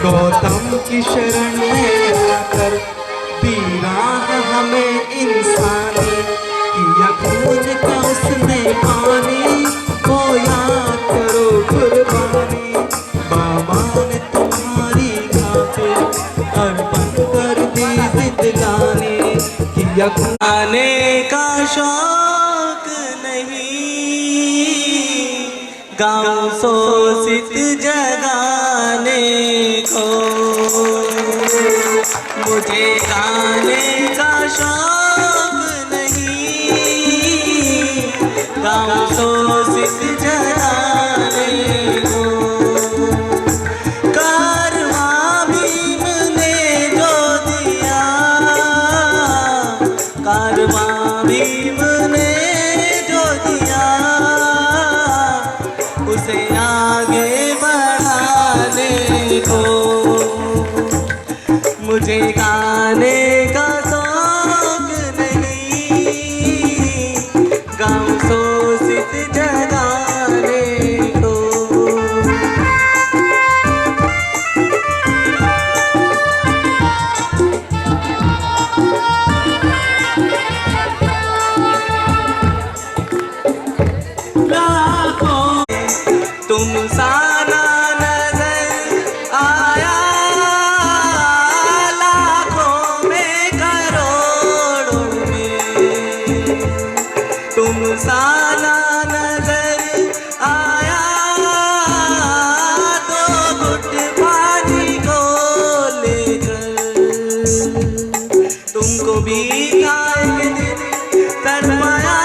गौतम की शरण में आकर पीराह हमें इंसानी किया खून का उसने पानी, वो याद करो कुर्बानी। बाबा ने तुम्हारी खातिर अर्पण कर दी जिंदगानी, किया आने का शौक नहीं, गाँव शोषित जगाने को। मुझे गाने का शौक नहीं, गाँव शोषित जगाने को। कारवां भीम ने जो दिया, कारवां भीम ने जो दिया, उसे आगे बढ़ाने को। मुझे गाने का शौक नहीं, गाँव शोषित जगाने को। तुम साना नजर आया, लाखों में करोड़ों में। तुम साना नजर आया, दो घुट पानी को लेकर। तुमको भी खाए दिन तड़पाया,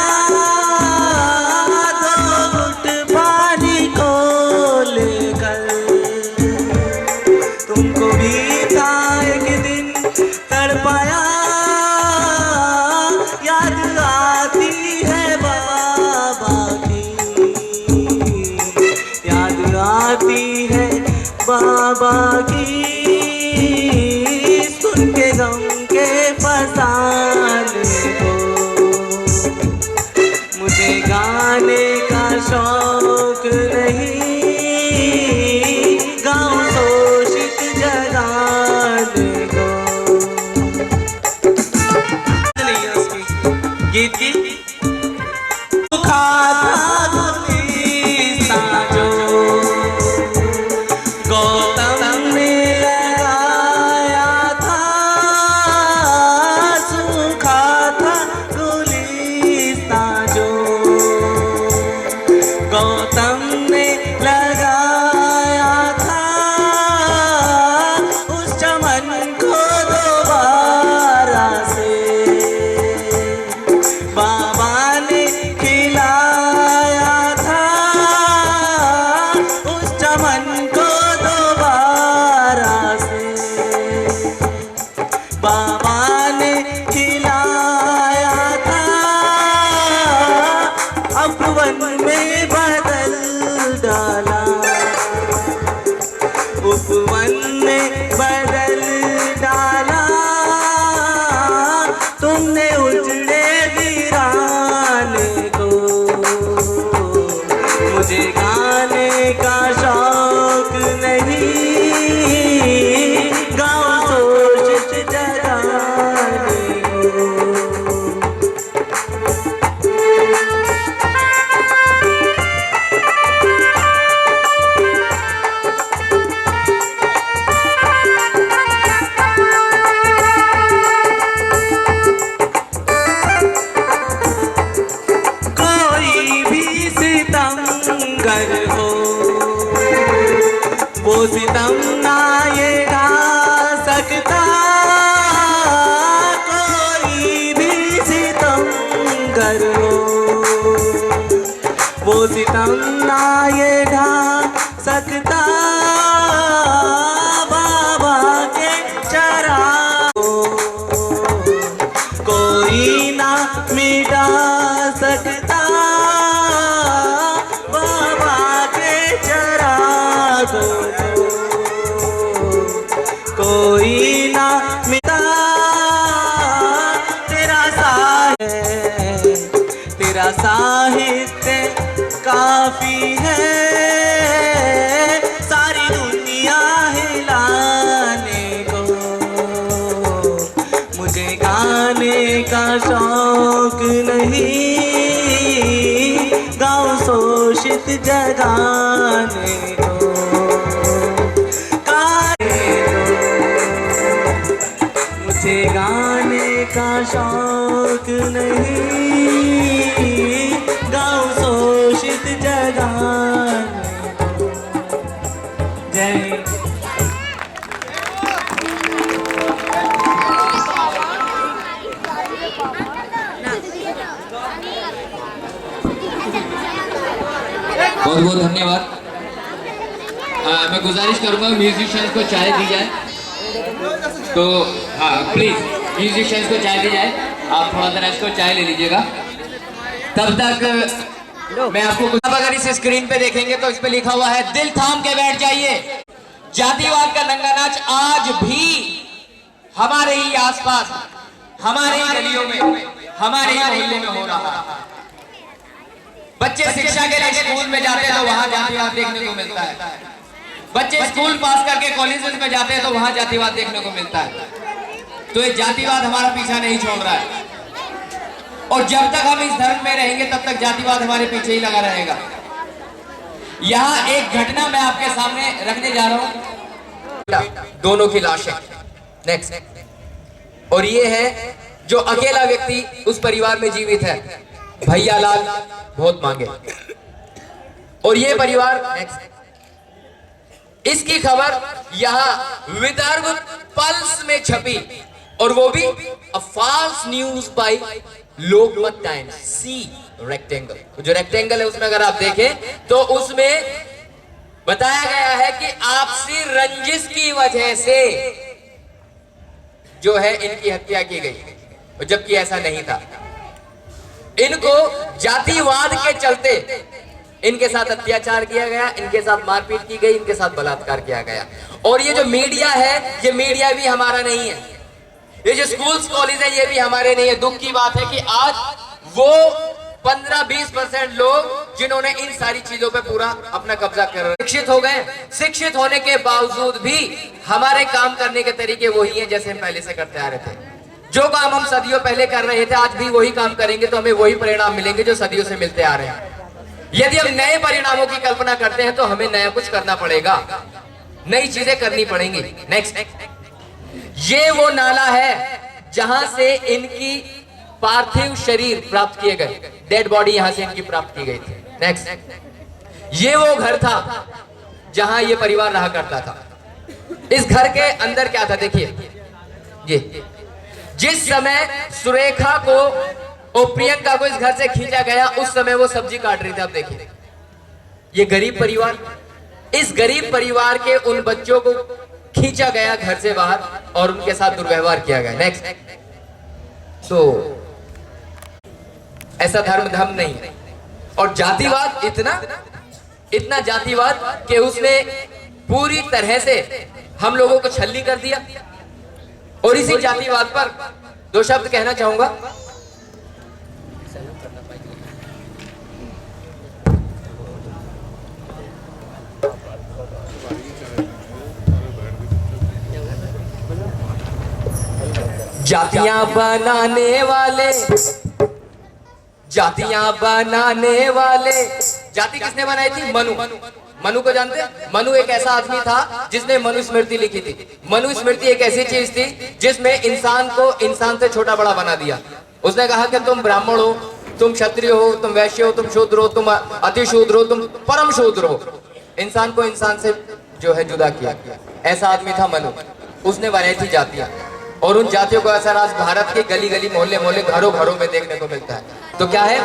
तुमको भी था एक दिन तड़पाया। याद आती है बाबा की, याद आती है बाबा की, सुन के गम के फसाने को। मुझे गाने का शौक नहीं, गाँव शोषित जगाने को। गीत की गौतम ने लगाया था, सूखा था गुलिस्तां जो। गौतम ने लगाया था, उस चमन को दोबारा से बाबा ने खिलाया था। उस चमन को दोबारा से बाबा ने खिलाया था। उपवन में बदल डाला, उपवन में बदल डाला। तुमने उजड़े वीराने को। मुझे गाने का शौक नहीं, गाँव शोषित जगाने को। सितमगर हो, वो सितम ना ये ढा सकता। कोई भी सितमगर हो, वो सितम ना ये ढा सकता। बाबा के चराग को कोई ना मिटा सकता। कोई ना मिटा। तेरा साहित्य काफी है, सारी दुनिया हिला शोषित जगाने दो, गाने दो। मुझे गाने का शौक नहीं, गाओ शोषित जगाने दो। जय बहुत बहुत धन्यवाद। मैं गुजारिश करूंगा म्यूजिशियंस को चाय दी जाए, तो हाँ प्लीज म्यूजिशियंस को चाय दी जाए। आप थोड़ा सा रेस्ट को चाय ले लीजिएगा। तब तक मैं आपको कुछ, अगर इस स्क्रीन पे देखेंगे तो इस पे लिखा हुआ है दिल थाम के बैठ जाइए। जातिवाद का नंगा नाच आज भी हमारे ही आसपास, हमारे ही गलियों में, हमारे ही मोहल्ले में हो रहा है। बच्चे शिक्षा के लिए स्कूल में जाते हैं तो वहां जातिवाद देखने को मिलता है। बच्चे स्कूल पास करके कॉलेजेस में जाते हैं तो वहां जातिवाद देखने को मिलता है। तो ये जातिवाद हमारा पीछा नहीं छोड़ रहा है, और जब तक हम इस धर्म में रहेंगे तब तक जातिवाद हमारे पीछे ही लगा रहेगा। यहाँ एक घटना मैं आपके सामने रखने जा रहा हूं, दोनों की लाशें। नेक्स्ट, और ये है जो अकेला व्यक्ति उस परिवार में जीवित है, भैया लाल बहुत मांगे। और ये परिवार, इसकी खबर यहां विदर्भ पल्स में छपी, और वो भी a false news by Lokmat Times. C rectangle, जो रेक्टेंगल है उसमें अगर आप देखें तो उसमें बताया गया है कि आपसी रंजिश की वजह से जो है इनकी हत्या की गई, जबकि ऐसा नहीं था। इनको जातिवाद के चलते इनके साथ अत्याचार किया गया, इनके साथ मारपीट की गई, इनके साथ बलात्कार किया गया। और ये जो मीडिया है, ये मीडिया भी हमारा नहीं है, ये जो स्कूल्स कॉलेज है ये भी हमारे नहीं है। दुख की बात है कि आज वो 15-20% लोग जिन्होंने इन सारी चीजों पे पूरा अपना कब्जा कर, शिक्षित हो गए। शिक्षित होने के बावजूद भी हमारे काम करने के तरीके वही हैं जैसे हम पहले से करते आ रहे थे। जो काम हम सदियों पहले कर रहे थे आज भी वही काम करेंगे तो हमें वही परिणाम मिलेंगे जो सदियों से मिलते आ रहे हैं। यदि हम नए परिणामों की कल्पना करते हैं तो हमें नया कुछ करना पड़ेगा, नई चीजें करनी पड़ेंगी। नेक्स्ट, ये वो नाला है जहां से इनकी पार्थिव शरीर प्राप्त किए गए, डेड बॉडी यहां से इनकी प्राप्त की गई थी। नेक्स्ट, ये वो घर था जहां ये परिवार रहा करता था। इस घर के अंदर क्या था देखिए, ये जिस समय सुरेखा को और प्रियंका को इस घर से खींचा गया उस समय वो सब्जी काट रही थी। आप देखिए, ये गरीब परिवार, इस गरीब परिवार के उन बच्चों को खींचा गया घर से बाहर और उनके साथ दुर्व्यवहार किया गया। नेक्स्ट, तो ऐसा धर्म नहीं है। और जातिवाद इतना जातिवाद कि उसने पूरी तरह से हम लोगों को छल्ली कर दिया। और इसी जातिवाद पर दो शब्द कहना चाहूंगा। जातियां बनाने वाले, जातियां बनाने वाले, जाति किसने बनाई थी? मनु को जानते हैं? मनु एक ऐसा आदमी था जिसने मनुस्मृति लिखी थी। मनुस्मृति एक ऐसी चीज थी जिसमें इंसान को इंसान से छोटा बड़ा बना दिया। उसने कहा कि तुम ब्राह्मण हो, तुम क्षत्रिय हो, तुम वैश्य हो, तुम शूद्र हो, तुम अति शूद्र हो, तुम परम शूद्र हो। इंसान को इंसान से जो है जुदा किया। ऐसा आदमी था मनु। उसने बनाई थी जातियां, और उन जातियों का असर आज भारत के गली गली मोहल्ले मोहल्ले घरों घरों में देखने को मिलता है। तो क्या है?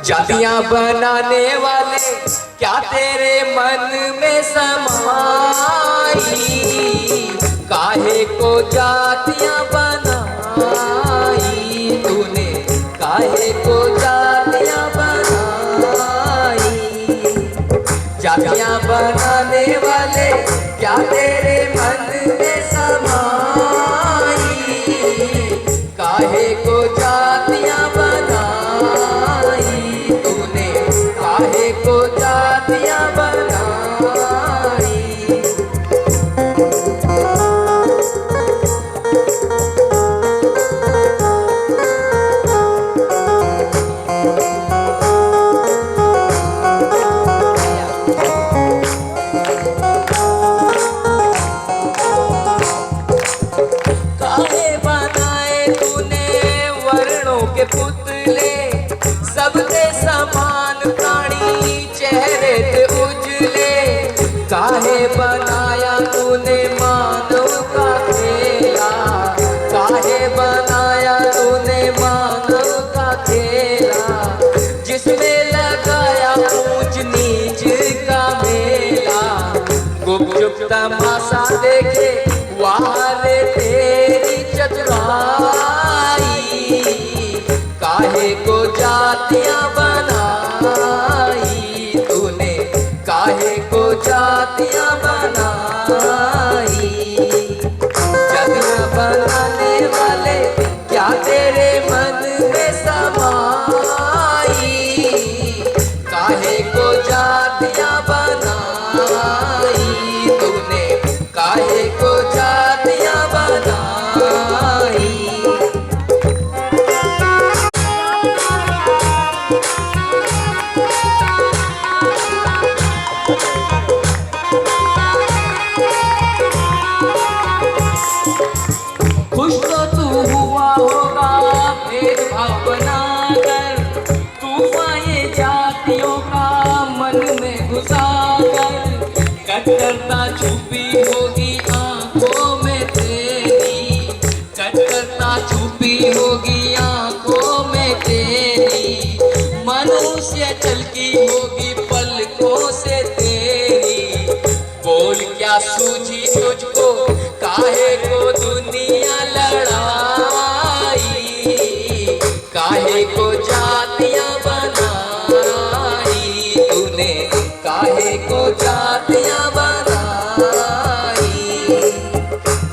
जातियां बनाने वाले क्या तेरे मन में समाई, काहे को जातियां बनाई तूने, काहे को जातियां बनाई। जातियां बनाने वाले क्या तेरे मन में समाई, काहे को जातियां बनाई तूने, काहे को जातियां बनाई। समान प्राणी चेहरे थे उजले, काहे बनाया तूने मानव का खेला, काहे बनाया तूने मानव का खेला, जिसमें लगाया ऊंच नीच का मेला, गुपचुप तमाशा देखे वारे तेरी चतुराई, काहे को जातियां बनाई तूने, काहे को जातियां बनाई, जातियां बनाने वाले क्या तेरे मन में समाई, काहे को जातियां बनाई तूने, काहे को जातियां बनाई। खुश तो तू हुआ होगा भेदभाव बनाकर, तूफाए जातियों का मन में घुसाकर, कट्टरता छुपी होगी आंखों में तेरी, कट्टरता छुपी होगी आंखों में तेरी, मनुष्य चलती होगी पलकों से तेरी, बोल क्या सूझी तुझको काहे को दुनिया लड़ाई, काहे को जातियां बनाई तूने, काहे को जातियां बनाई,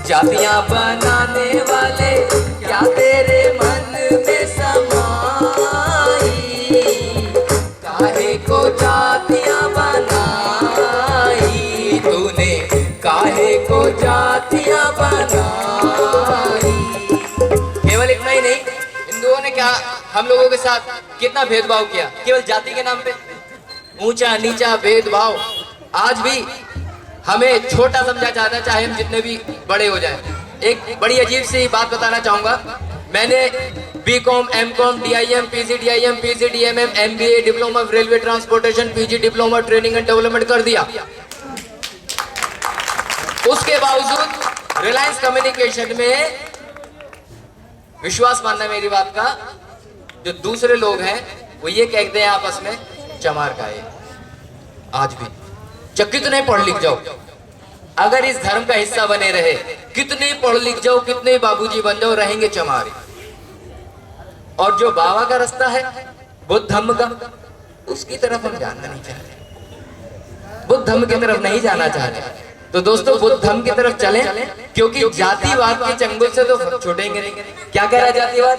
जातियां बनाने वाले क्या तेरे मन में समाई, काहे को जातियां बनाई तूने, काहे को जातियां बनाई। केवल इतना ही नहीं, हिंदुओं ने क्या हम लोगों के साथ कितना भेदभाव किया, केवल जाति के नाम पे ऊंचा नीचा भेदभाव। आज भी हमें छोटा समझा जाता है, चाहे हम जितने भी बड़े हो जाएं। एक बड़ी अजीब सी बात बताना चाहूंगा, मैंने BCom, MCom, DIM, PGDIM, PGDMM, MBA, diploma railway transportation, PG diploma training and development कर दिया। उसके बावजूद रिलायंस कम्युनिकेशन में विश्वास मानना मेरी बात का, जो दूसरे लोग हैं वो ये कहते हैं आपस में चमार का है। आज भी जब कितने पढ़ लिख जाओ, अगर इस धर्म का हिस्सा बने रहे, कितने पढ़ लिख जाओ, कितने बाबूजी बन जाओ, रहेंगे चमार। और जो बाबा का रास्ता है बुद्ध धम्म का, उसकी तरफ हम जानना नहीं चाहते, बुद्ध धम्म की तरफ नहीं जाना चाहते। तो दोस्तों बुद्ध धम्म की तरफ चलें, क्योंकि जातिवाद के चंगुल से तो छूटेंगे नहीं। क्या कह रहा है जातिवाद?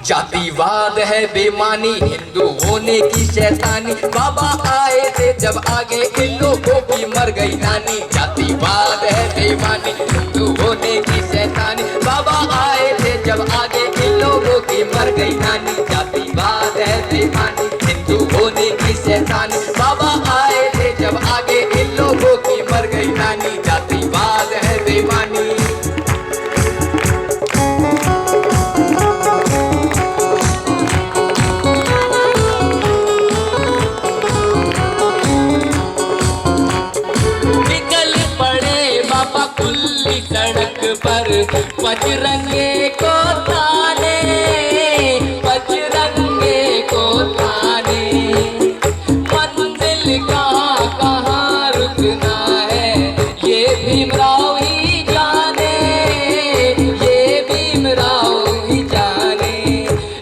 जातिवाद है बेमानी, हिंदू होने की शैतानी, बाबा आए थे जब आगे इन लोगों की मर गई नानी। जातिवाद है बेमानी, हिंदू होने की शैतानी, बाबा आए थे जब आगे इन लोगों की मर गई नानी। जातिवाद है बेमानी, हिंदू होने की शैतानी, बाबा आए थे जब आगे इन लोगों की मर गई नानी। जातिवाद है बेमानी। सड़क पर पचरंगे को ताने, पचरंगे को ताने, मंजिल कहाँ रुकना है ये भीमराव ही जाने, ये भीमराव ही जाने।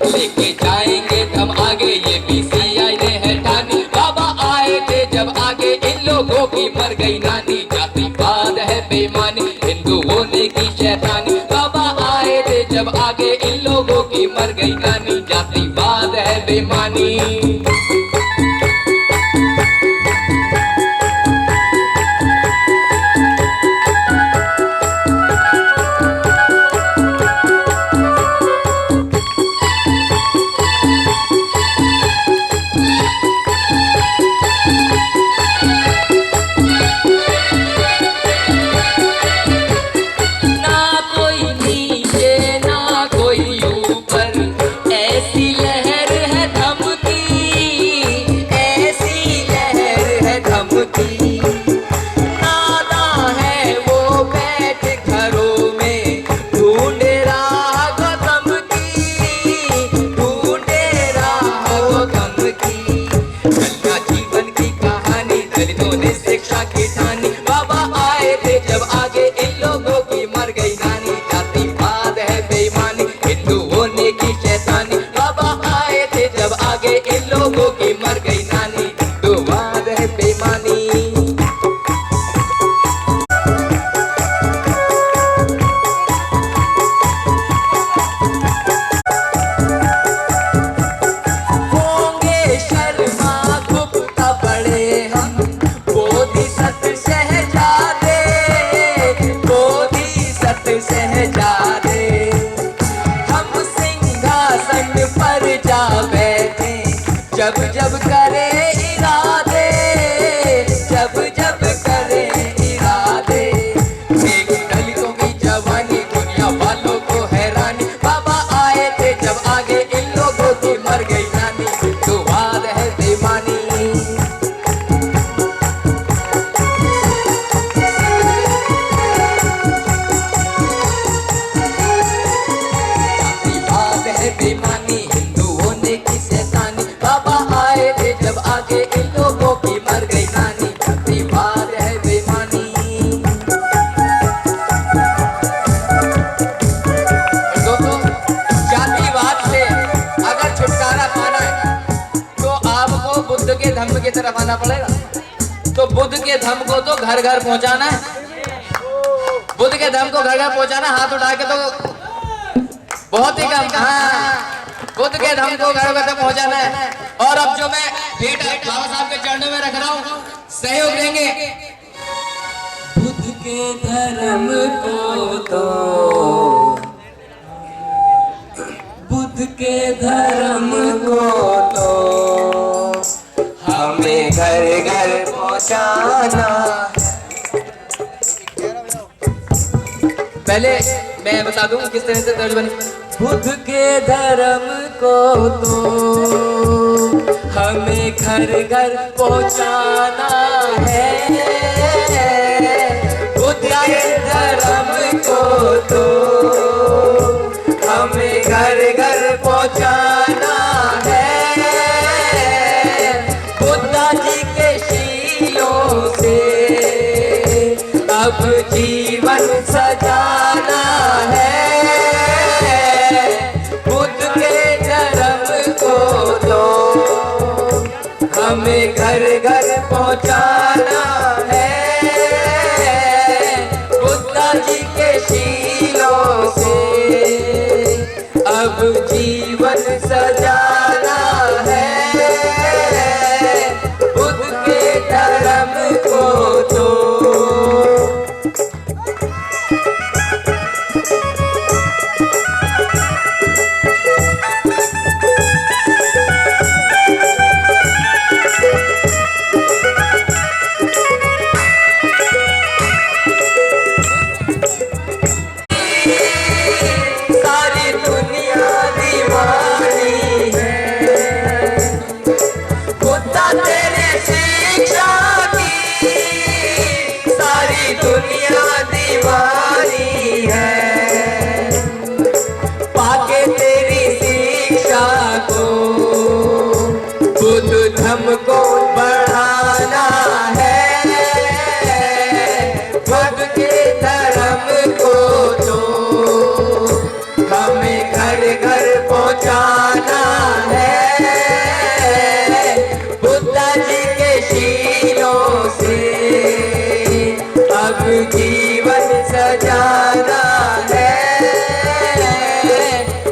लेके जाएंगे हम आगे ये बीसीआई ने है ठानी, बाबा आए थे जब आगे इन लोगों की मर गई नानी। जातिवाद है बेमानी, हिंदू होने की शैतानी, बाबा आए थे जब आगे इन लोगों की मर गई नानी। जातिवाद है बेमानी। ना कोई नीचे ना कोई ऊपर, ऐसी लहर जब जब करे इरादे, जब जब करे इरादे, एक दलितों की जवानी दुनिया वालों को हैरानी। बाबा आए थे जब आगे इन लोगों की मर गई नानी, तो बात है बेईमानी। बात है बेईमानी, हिंदुओं ने की शैतानी। बाबा आए थे जब आगे इन लोगों की मर गई नानी, बात है बेईमानी। दोस्तों, जातिवाद से अगर छुटकारा पाना है तो आपको बुद्ध के धम्म की तरफ आना पड़ेगा। तो बुद्ध के धम्म को तो घर घर पहुंचाना है, बुद्ध के धम्म को घर घर पहुंचाना। हाथ उठा के तो बहुत ही कम, हाँ, बुद्ध के धम्म को घर घर तक पहुंचाना है। और अब जो मैं भेंट बाबा साहब के चरणों में रख रहा हूँ, सहयोग देंगे। बुद्ध के धर्म को तो, बुद्ध के धर्म को तो हमें घर घर पहुंचाना। पहले मैं बता दूं किस तरह से दर्ज बनी। बुद्ध के धर्म को तो हमें घर घर पहुंचाना है, बुद्ध के धर्म को तो हमें घर घर पहुंचाना है। बुद्धा जी के शीलों से अब जीवन सजाना है, बुद्ध के धर्म को तो हमें घर घर पहुंचाना है। बुद्धा जी के शीलों से अब जीवन सजाना है, बुद्ध के धर्म को तो। सारी दुनिया दीवानी है, बुद्धा तेरे शिक्षा की सारी दुनिया दीवानी है। पाके तेरी शिक्षा को बुद्ध धम्म को बढ़ाना है, बुद्ध के धर्म को तो हमें घर घर पहुंचाना है। बुद्धा जी के शीलों से अब जीवन सजाना है,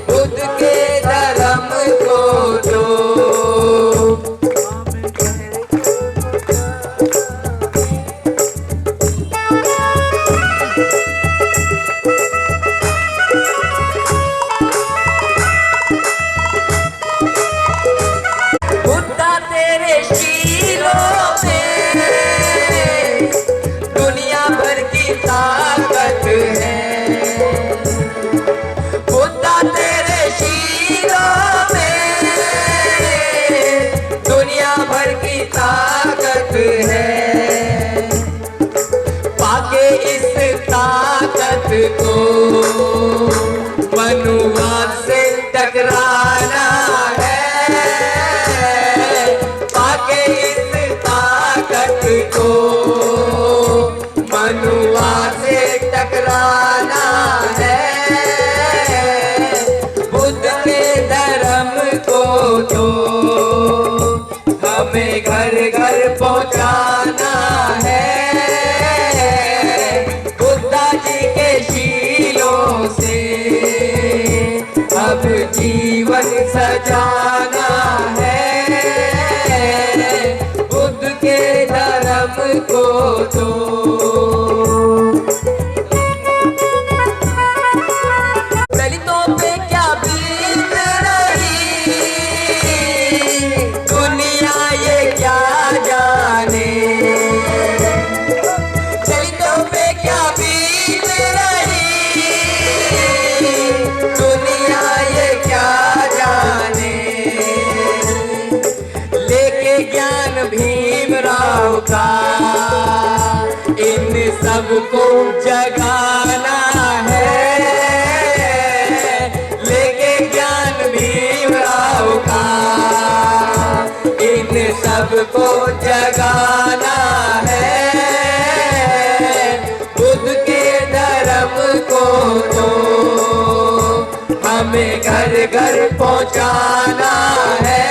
बुद्ध के धर्म को तो बुद्धा तेरे शीलों में दुनिया भर की ताकत है, बुद्धा तेरे शीलों में दुनिया भर की ताकत है। पाके इस ताकत को मनुवाद से टकराना है, पाके इस ताकत को मनुवाद से टकराना है, बुद्ध के धर्म को तो हमें घर घर पहुंचाना है, बुद्धा जी के शीलों से अब जीवन सजाना है, बुद्ध के धर्म को तो दलितों पे क्या बीत रही सबको जगाना है, लेके ज्ञान भीमराव का। इन सबको जगाना है, बुद्ध के धर्म को तो हमें घर घर पहुंचाना है।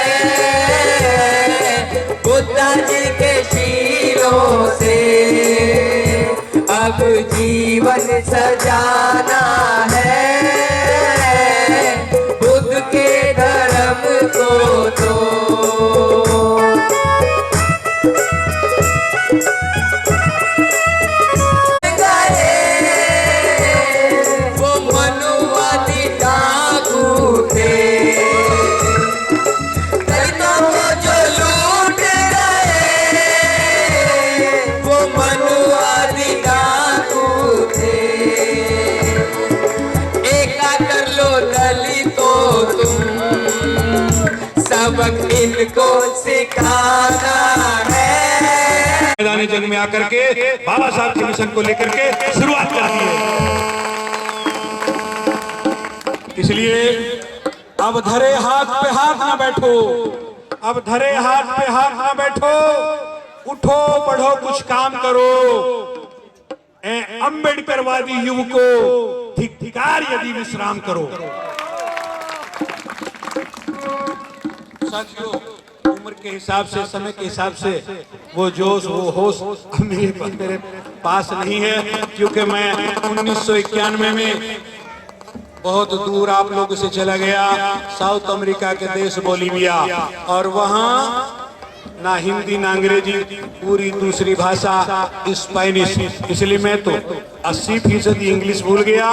बुद्धा जी के शीलों से अब जीवन सजाना है, बुद्ध के धर्म को तो वो मनुवादी डाकू थे, दलितों को जो लूट गए, वो मनुवादी डाकू थे। एका कर लो दलितों तुम, सबक इनको सिखाना है। मैदानी जंग में आकर के बाबा साहब के मिशन को लेकर के शुरुआत कर दी है। इसलिए अब धरे हाथ पे हाथ ना बैठो, अब धरे हाथ पे हाथ ना बैठो, उठो पढ़ो कुछ काम करो। अम्बेडकरवादी युवकों धिक्कार यदि विश्राम करो। साथियों, उम्र के हिसाब से, समय के हिसाब से वो जोश वो होश मेरे पास नहीं है, क्योंकि मैं 1991 में बहुत दूर आप लोगों से चला गया, साउथ अमेरिका के देश बोलीविया, और वहाँ ना हिंदी ना अंग्रेजी, पूरी दूसरी भाषा स्पेनिश। इसलिए मैं तो 80% इंग्लिश भूल गया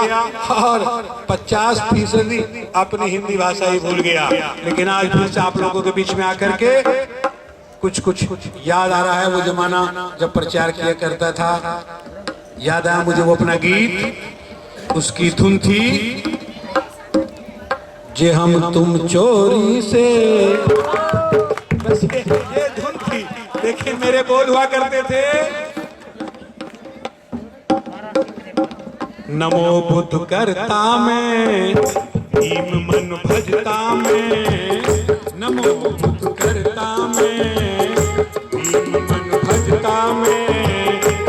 और 50% अपनी हिंदी भाषा ही भूल गया। लेकिन आज फिर से आप लोगों के बीच में आकर के कुछ याद आ रहा है, वो जमाना जब प्रचार किया करता था। याद आया मुझे वो अपना गीत, उसकी धुन थी, जे हम तुम चोरी से, बस ये धुन थी। देखिए मेरे बोल हुआ करते थे, नमो बुद्ध करता में, भीम मन भजता में, नमो बुद्ध करता में, भीम मन भजता में,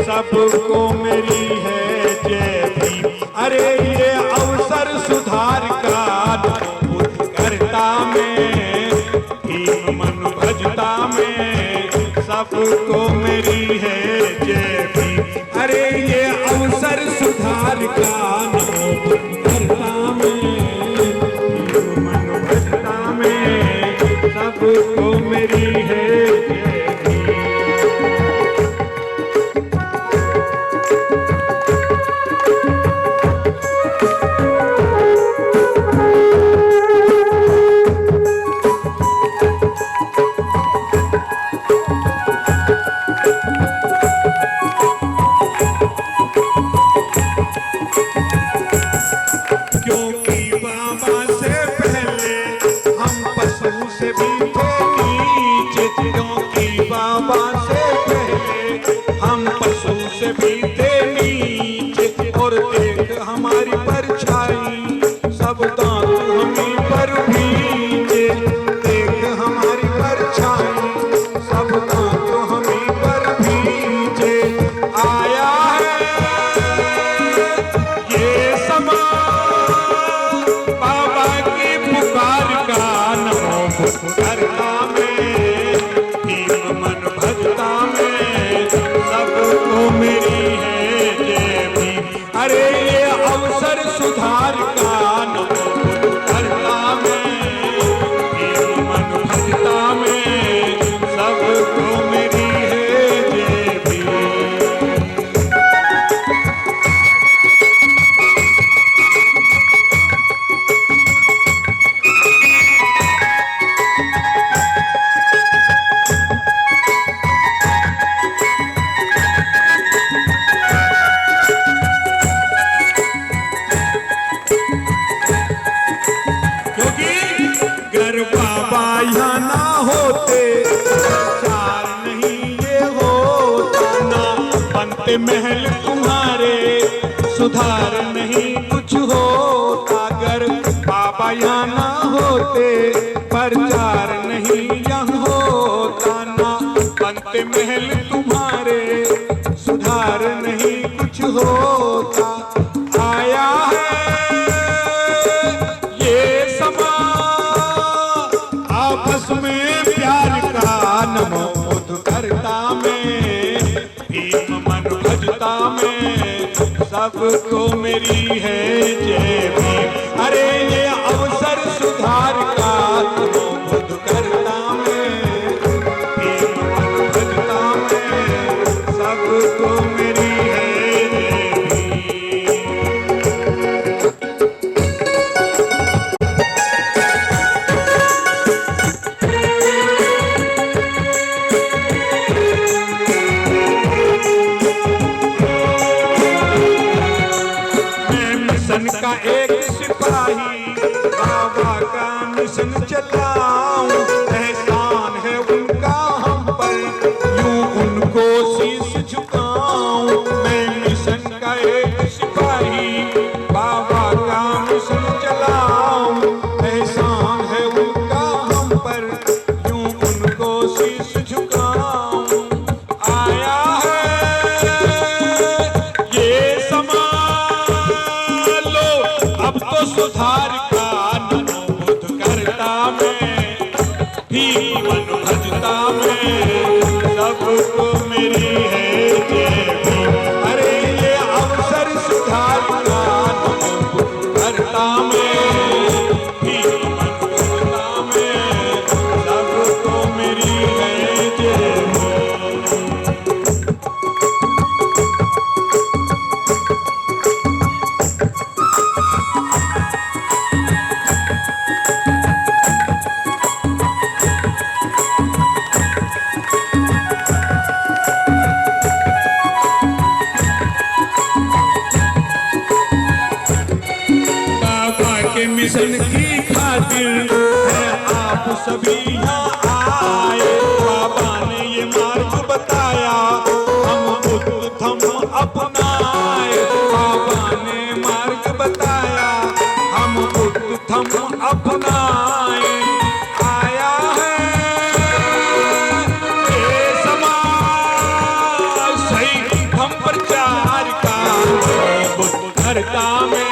सबको मेरी है जय भीम। अरे ये अवसर सुधार का, बुद्ध करता में, भीम मन भजता में, सबको मेरी है जय भीम। अरे ये अवसर सुधार का, नमो बुद्ध करता में, भीम मन भजता में, सबको मेरी है जय भीम। क्योंकि बाबा से पहले हम पशु से भी थे नीचे, क्योंकि बाबा से पहले हम पशु से भी थे नीचे। और देख हमारी परछाई, सब दांत हमें पर भींचे, देख हमारी परछाई, सब दांत हमें पर भींचे। आया है ये समा बाबा की पुकार का, नमो बुद्ध करता में, भीम मन भजता में, सबको मेरी है जय भीम। अरे ये अवसर सुधार का, नमो बुद्ध करता में, भीम मन भजता में, सबको मेरी है जय भीम। महल तुम सुधार नहीं कुछ होता अगर बाबा यहाँ ना होते, प्रचार नहीं यहाँ होता ना बनते महल तुम्हारे, सुधार नहीं कुछ होता। आया है ये समा आपस में प्यार का, नमो उद्धारता में भीम मन भजता में सबको मेरी है जय भीम। अरे ये अवसर सुधार का, नमो उद्धारता में भीम मन भजता में सबको मेरी है जय भीम। मिशन का एक सिपाही बाबा का मिशन चलाऊं, एहसान है उनका हम पर यूं उनको शीश झुकाऊं। मैं मिशन का एक सिपाही बाबा का मिशन चलाऊं, एहसान है उनका हम पर यूं उनको शीश झुकाऊं। आया है ये समा अब तो सुधार का, नमो उद्धारता में भीम मन भजता में सबको मेरी है जय भीम। अरे ये अवसर सुधार का, नमो उद्धारता में भीम मन भजता में सबको मेरी है जय भीम। बाबा के मिशन की खातिर है आप सभी यहाँ आए। बाबा ने ये मार्ग बताया हम बुद्धम अपनाए। बाबा ने मार्ग बताया हम बुद्धम अपनाए। आया है ये समाज सही हम प्रचार का, बुद्धता में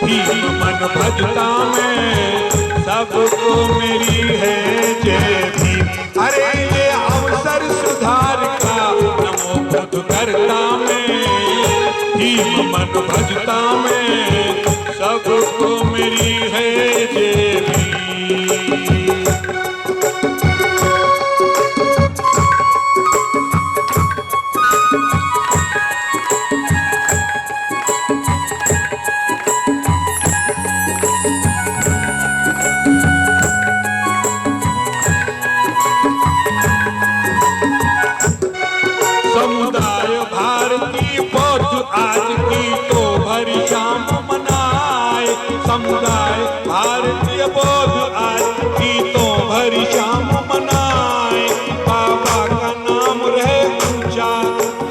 भीम मन भजता में सबको मेरी है जय भीम। अरे ये अवसर सुधार का, नमो उद्धारता में भीम मन भजता में सबको मेरी है जय भीम। समुदाय भारती बौद्ध आज की तो भरी शाम मनाए। समुदाय भारतीय बौद्ध आज की तो भरी शाम मनाए। बाबा का नाम रहे ऊंचा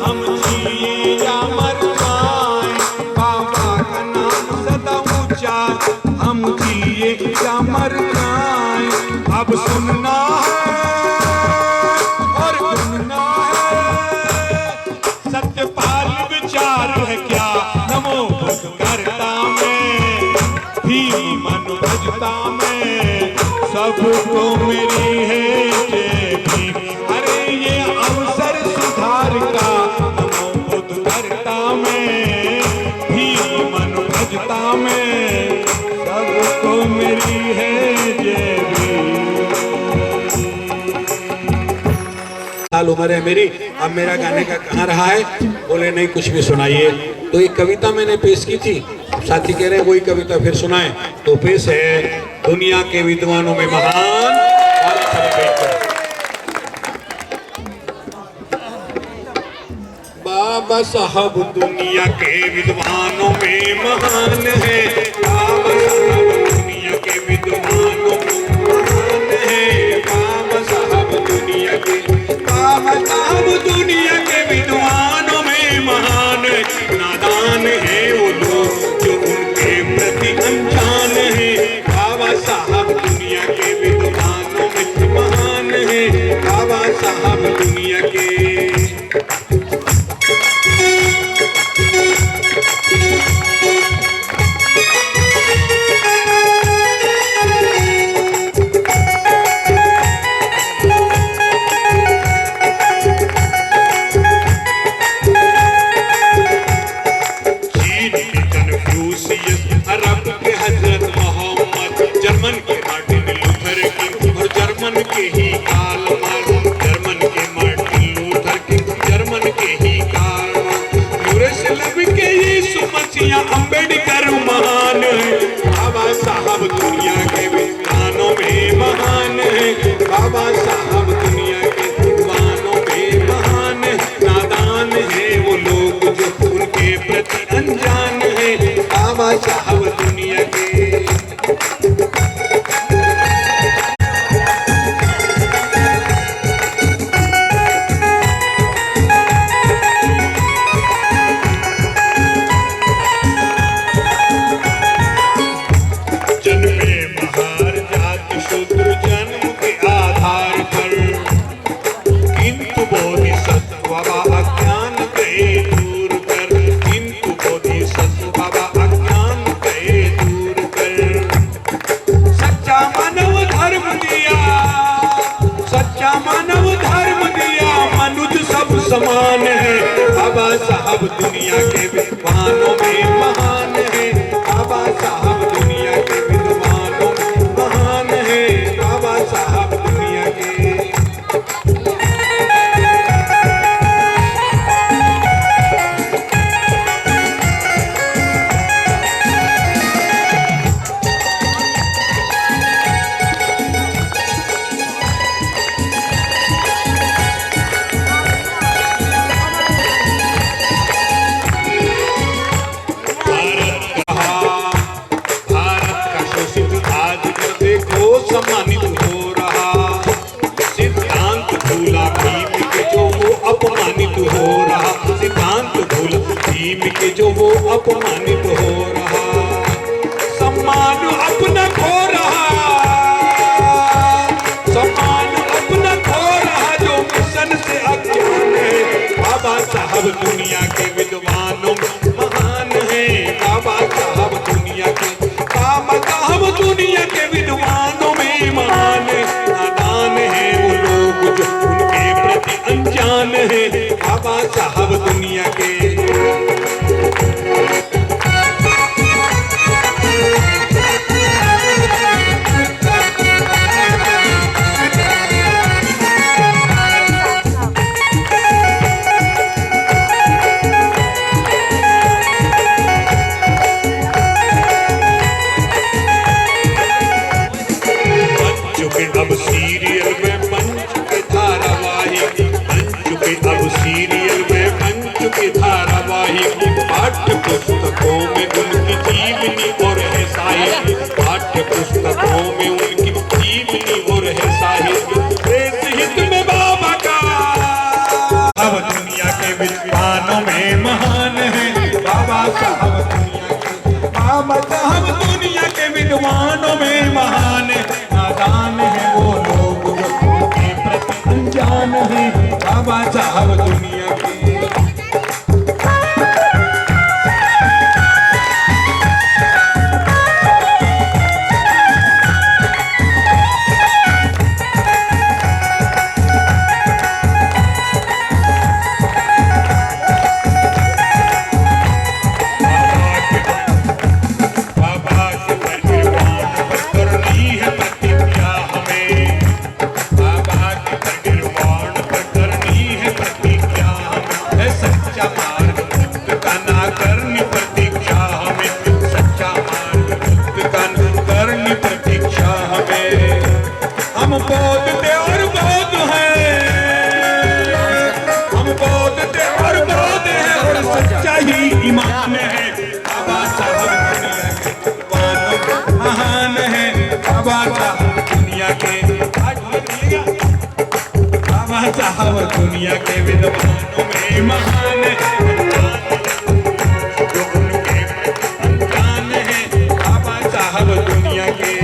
हम जिए या मर जाए। बाबा का नाम सदा ऊंचा हम जिए या मर जाए। अब सुनना है और सुनना है, सत्यपाल विचार है क्या, नमो उद्धारता में भीम मन भजता में सबको मेरी है जय भीम। अरे ये अवसर सुधार का, नमो उद्धारता में भीम मन भजता में सबको मेरी है जय भीम। साल उम्र है मेरी, अब मेरा गाने का कहाँ रहा है? बोले नहीं कुछ भी सुनाइए। तो एक कविता मैंने पेश की थी, साथी कह रहे हैं वही कविता फिर सुनाए। तो पेश है दुनिया के विद्वानों में महान बाबा साहब दुनिया के विद्वानों में महान है। बाबा साहब दुनिया के विद्वानों में महान है। बाबा साहब दुनिया के विद्वानों में महान नादान है। समान है। बाबा साहब दुनिया के विद्वानों में महान है। बाबा साहब दुनिया के विद्वानों में महान है। बाबा साहब दुनिया के सम्मानित हो रहा। सिद्धांत भूला भीम के जो वो अपमानित हो रहा। सिद्धांत भूला भीम के जो वो अपमानित हो रहा। सम्मान अपना खो रहा। सम्मान अपना खो रहा जो मिशन से अज्ञान है। बाबा साहब दुनिया के विद्वानों में महान है। बाबा साहब दुनिया के दुनिया के विद्वानों में महान नादान है वो लोग जो उनके प्रति अनजान है। बाबा साहब दुनिया के अब सीरियल में बन चुके धारावाहिक। बन चुके अब सीरियल में बन चुके धारावाहिक। पाठ्य पुस्तकों में उनकी जीवनी और है साहित्य। पाठ्य पुस्तकों में उनकी जीवनी और है साहित्य। देश हित में बाबा का अब दुनिया के विद्वानों में महान है। बाबा साहब दुनिया के बाबा साहब दुनिया के विद्वानों में महान है। नादान है वो लोग जो उनके प्रति अनजान है। बाबा साहब दुनिया के ईमान है। बाबा साहब दुनिया के महान है। बाबा साहब दुनिया के बाबा साहब दुनिया के विद्वानों में महान है। जो उनके अनजान है। बाबा साहब दुनिया के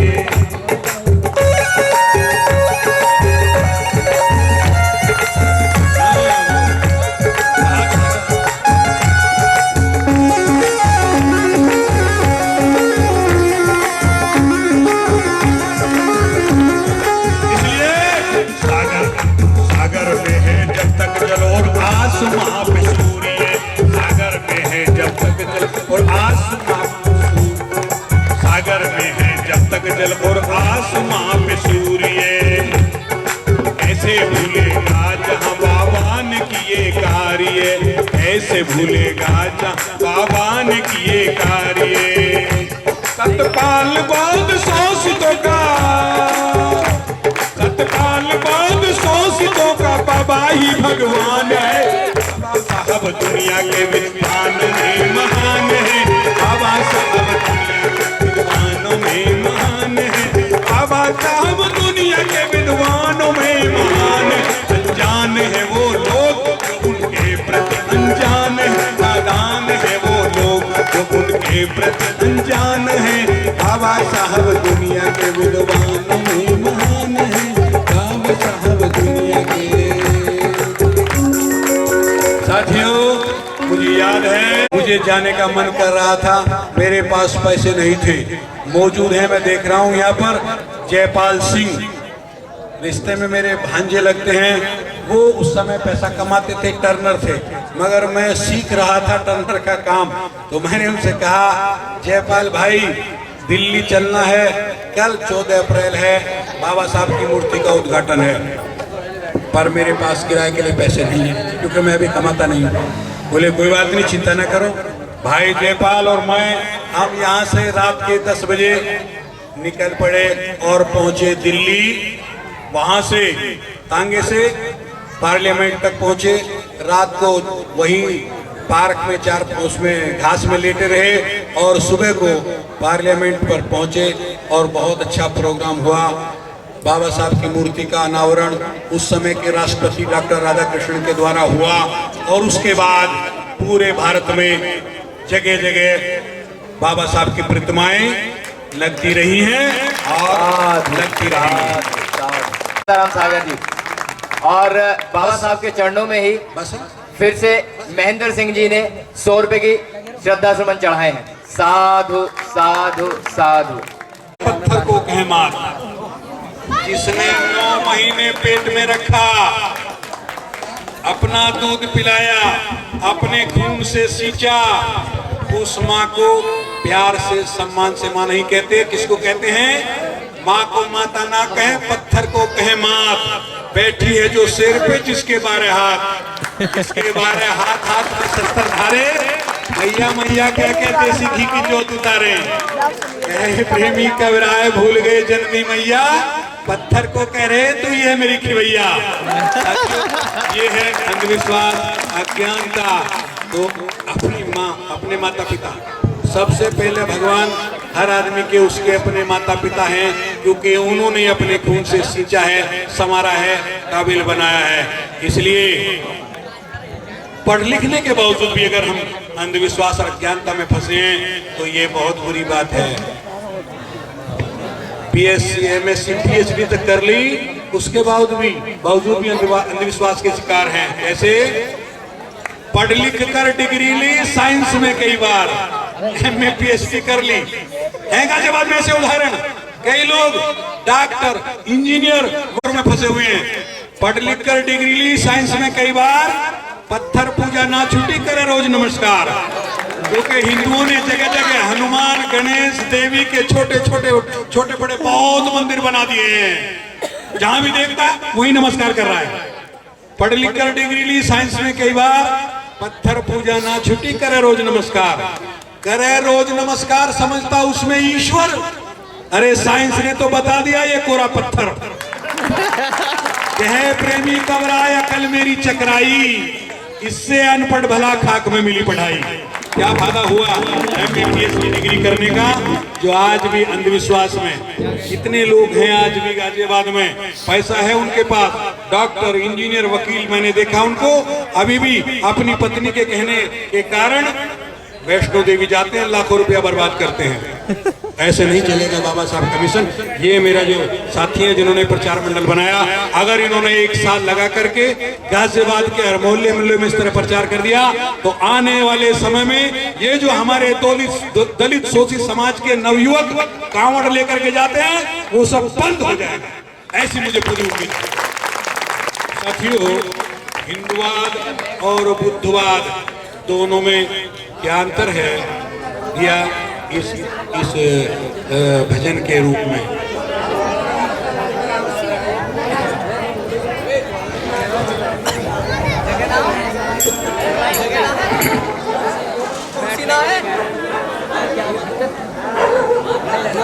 आसमां पे सूर्य। सागर में है जब तक जल और आसमां सागर में है जब तक जल और आसमां पे सूर्य। ऐसे भूलेगा जहाँ बाबा ने किए कार्य। ऐसे भूलेगा जहाँ बाबा ने किए कार्य। सतपाल बाद शोषितों का सतपाल बाद शोषितों का बाबा ही भगवान है। बाबा साहब दुनिया के विद्वान में महान है। बाबा साहब दुनिया के विद्वानों में महान है। बाबा साहब दुनिया के विद्वानों में महान है। अनजान है वो लोग जो उनके प्रति अनजान है। नादान है वो लोग जो उनके प्रति अनजान है। बाबा साहब दुनिया के विद्वानों में महान है। बाबा साहब दुनिया के साथियों, मुझे याद है मुझे जाने का मन कर रहा था। मेरे पास पैसे नहीं थे। मौजूद है, मैं देख रहा हूँ यहाँ पर जयपाल सिंह रिश्ते में मेरे भांजे लगते हैं, वो उस समय पैसा कमाते थे, टर्नर थे, मगर मैं सीख रहा था टर्नर का काम। तो मैंने उनसे कहा, जयपाल भाई दिल्ली चलना है, कल 14 अप्रैल है, बाबा साहब की मूर्ति का उद्घाटन है, पर मेरे पास किराए के लिए पैसे नहीं है क्योंकि मैं अभी कमाता नहीं हूँ। बोले कोई बात नहीं, चिंता न करो। भाई जयपाल और मैं, हम यहाँ से रात के 10 बजे निकल पड़े और पहुंचे दिल्ली। वहां से तांगे से पार्लियामेंट तक पहुंचे। रात को वहीं पार्क में उसमें घास में लेटे रहे और सुबह को पार्लियामेंट पर पहुंचे और बहुत अच्छा प्रोग्राम हुआ। बाबा साहब की मूर्ति का अनावरण उस समय के राष्ट्रपति डॉक्टर राधाकृष्णन के द्वारा हुआ और उसके बाद पूरे भारत में जगह जगह बाबा साहब की प्रतिमाएं लगती रही हैं और लगती रहेंगी। राम सागर जी, और बाबा साहब के चरणों में ही बस फिर से महेंद्र सिंह जी ने 100 रुपए की श्रद्धा सुमन चढ़ाए हैं। साधु साधु साधु। पत्थर को कहे मात, जिसने 9 महीने पेट में रखा, अपना दूध पिलाया, अपने खून से सींचा, उस माँ को प्यार से सम्मान से माँ नहीं कहते। किसको कहते हैं? माँ को माता ना कहे, पत्थर को कहे मात। बैठी है जो सिर पे, जिसके 12 हाथ, जिसके 12 हाथ, हाथ में शस्त्र धारे, मैया मैया कह के देसी घी की जोत उतारे। कहे प्रेमी कबराए भूल गए जननी मैया, पत्थर को कह रहे तू ये मेरी खिवैया। ये है अंधविश्वास, अज्ञानता। तो अपनी माँ, अपने माता पिता, सबसे पहले भगवान हर आदमी के उसके अपने माता पिता हैं, क्योंकि उन्होंने अपने खून से सींचा है, संवारा है, काबिल बनाया है। इसलिए पढ़ लिखने के बावजूद भी अगर हम अंधविश्वास और अज्ञानता में फंसे हैं तो ये बहुत बुरी बात है। बीएससी, एमएससी, पीएचडी तक कर ली, उसके बावजूद भी अंधविश्वास के शिकार हैं। कैसे? पढ़ लिख कर डिग्री ली साइंस में, कई बार एमए पीएचडी कर ली है। गाजियाबाद में ऐसे उदाहरण, कई लोग डॉक्टर, इंजीनियर में फंसे हुए हैं। पढ़ लिख कर डिग्री ली साइंस में, कई बार पत्थर पूजा ना छुट्टी करे रोज नमस्कार। क्योंकि हिंदुओं ने जगह जगह हनुमान, गणेश, देवी के छोटे बड़े बहुत मंदिर बना दिए हैं। जहां भी देखता वही नमस्कार कर रहा है। पढ़ लिख कर डिग्री ली साइंस में, कई बार पत्थर पूजा ना छुट्टी करे रोज नमस्कार। करे रोज नमस्कार, समझता उसमें ईश्वर। अरे साइंस ने तो बता दिया ये कोरा पत्थर। कहे प्रेमी कबराया कल मेरी चकराई, इससे अनपढ़ भला खाक में मिली पढ़ाई। क्या फायदा हुआ एमबीबीएस की डिग्री करने का, जो आज भी अंधविश्वास में। कितने लोग हैं आज भी गाजियाबाद में, पैसा है उनके पास, डॉक्टर, इंजीनियर, वकील, मैंने देखा उनको अभी भी अपनी पत्नी के कहने के कारण वैष्णो देवी जाते हैं, लाखों रुपया बर्बाद करते हैं। ऐसे नहीं चलेगा बाबा साहब का मिशन। ये मेरा जो साथी है जिन्होंने प्रचार मंडल बनाया, अगर इन्होंने 1 साल लगा करके गाजियाबाद के हर मोहल्ले में इस तरह प्रचार कर दिया तो आने वाले समय में ये जो हमारे दलित शोषित समाज के नवयुवक कांवड़ लेकर के जाते हैं वो सब बंद हो जाएगा, ऐसी मुझे पूरी उम्मीद है। साथियों, हिंदुवाद और बुद्धवाद दोनों में क्या अंतर है या इस भजन के रूप में?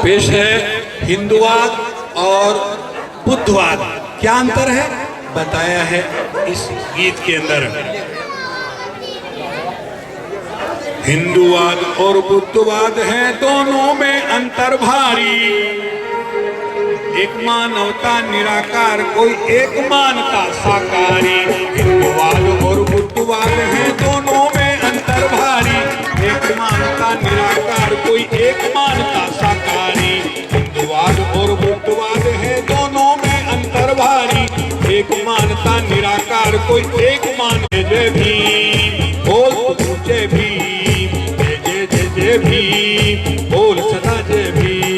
पेश है हिंदुवाद और बुद्धवाद, क्या अंतर है बताया है इस गीत के अंदर। हिंदुवाद और बुद्धवाद है दोनों में अंतर भारी, एक मानवता निराकार कोई एक मानता साकारी। हिंदुवाद और बुद्धवाद है दोनों में अंतर भारी, एक मानता निराकार कोई एक मानता साकारी। हिंदुवाद और बुद्धवाद है दोनों में अंतर भारी, एक मानता निराकार कोई एक मान। जय भीम बोल जय भीम, जय भीम बोल सदा जय भीम।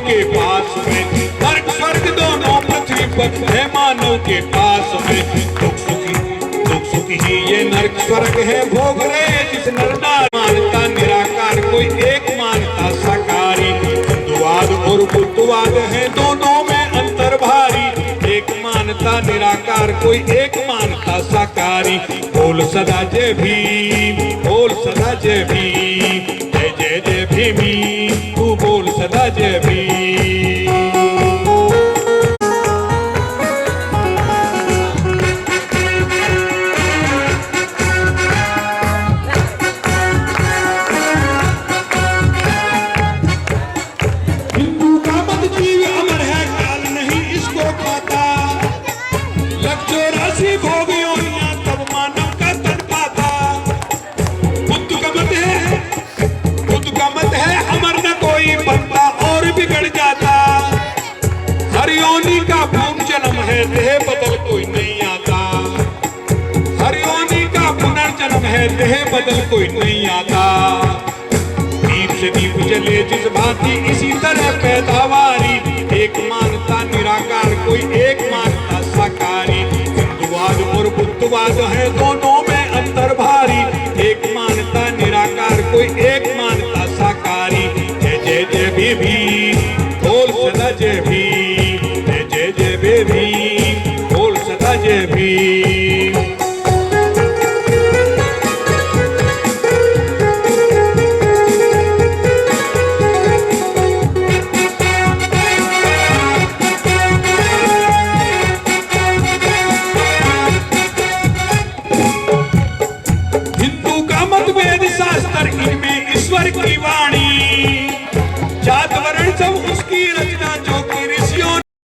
के पास में, नर्क स्वर्ग दोनों पृथ्वी पर है मानव के पास में। दुख सुखी ही ये नर्क स्वर्ग है भोग रहे जिस नर नारी। मानता निराकार कोई एक मानता साकारी, हिंदुवाद और बुद्धवाद है दोनों में अंतर भारी। एक मानता निराकार कोई एक मानता साकारी। बोल सदा जय भीम, बोल सदा जय भीम, जय जय जय भीमी, तू बोल सदा जय भीम। हिंदू का मत जीव अमर है, काल नहीं इसको खाता। लग 84 भोग योनियां तब मानव का तन पाता। बुद्ध का मत है अमर न कोई बनता और बिगड़ जाता। हर योनि का पुनर्जन्म है, देह बदल कोई नहीं आता। हर योनि का पुनर्जन्म है, देह बदल कोई नहीं आता। दीप से दीप जले जिस भांति इसी तरह पैदावारी। एक मानता निराकार कोई एक मानता साकारी। हिंदुवाद और बुद्धवाद है दोनों में अंतर भारी। एक मानता निराकार कोई एक मानता साकारी। जय जय जय बेबी, बोल सदा जय भीम, जय जय जय बेबी, बोल सदा जय भीम। हिंदू का मत वेद शास्त्र, इनमें ईश्वर की वाणी।